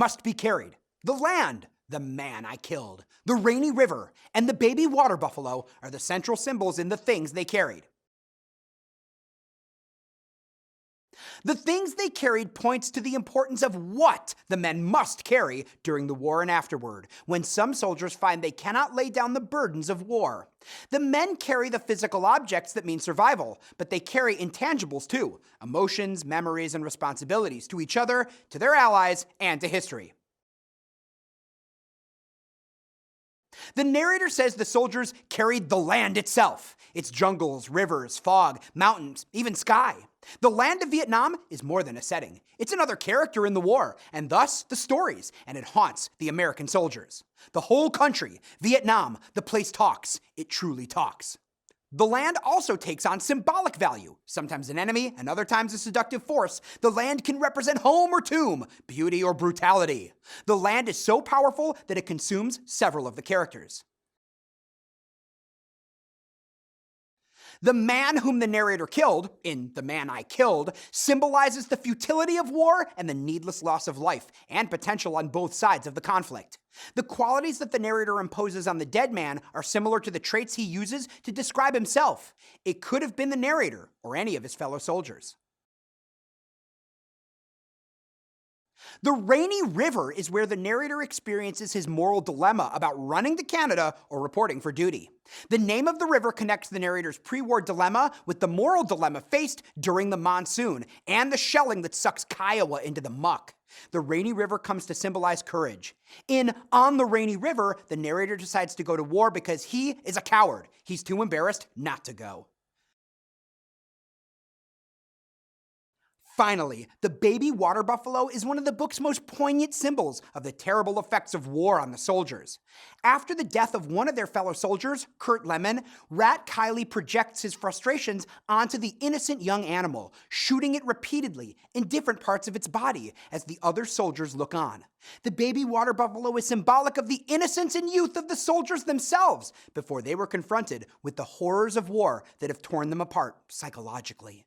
must be carried. The land, the man I killed, the rainy river, and the baby water buffalo are the central symbols in the things they carried. The things they carried points to the importance of what the men must carry during the war and afterward, when some soldiers find they cannot lay down the burdens of war. The men carry the physical objects that mean survival, but they carry intangibles too, emotions, memories, and responsibilities to each other, to their allies, and to history. The narrator says the soldiers carried the land itself, its jungles, rivers, fog, mountains, even sky. The land of Vietnam is more than a setting. It's another character in the war, and thus the stories, and it haunts the American soldiers. The whole country, Vietnam, the place talks. It truly talks. The land also takes on symbolic value, sometimes an enemy and other times a seductive force. The land can represent home or tomb, beauty or brutality. The land is so powerful that it consumes several of the characters. The man whom the narrator killed, in The Man I Killed, symbolizes the futility of war and the needless loss of life, and potential on both sides of the conflict. The qualities that the narrator imposes on the dead man are similar to the traits he uses to describe himself. It could have been the narrator, or any of his fellow soldiers. The rainy river is where the narrator experiences his moral dilemma about running to Canada or reporting for duty. The name of the river connects the narrator's pre-war dilemma with the moral dilemma faced during the monsoon and the shelling that sucks Kiowa into the muck. The rainy river comes to symbolize courage. In On the Rainy River, the narrator decides to go to war because he is a coward. He's too embarrassed not to go. Finally, the baby water buffalo is one of the book's most poignant symbols of the terrible effects of war on the soldiers. After the death of one of their fellow soldiers, Kurt Lemon, Rat Kiley projects his frustrations onto the innocent young animal, shooting it repeatedly in different parts of its body as the other soldiers look on. The baby water buffalo is symbolic of the innocence and youth of the soldiers themselves before they were confronted with the horrors of war that have torn them apart psychologically.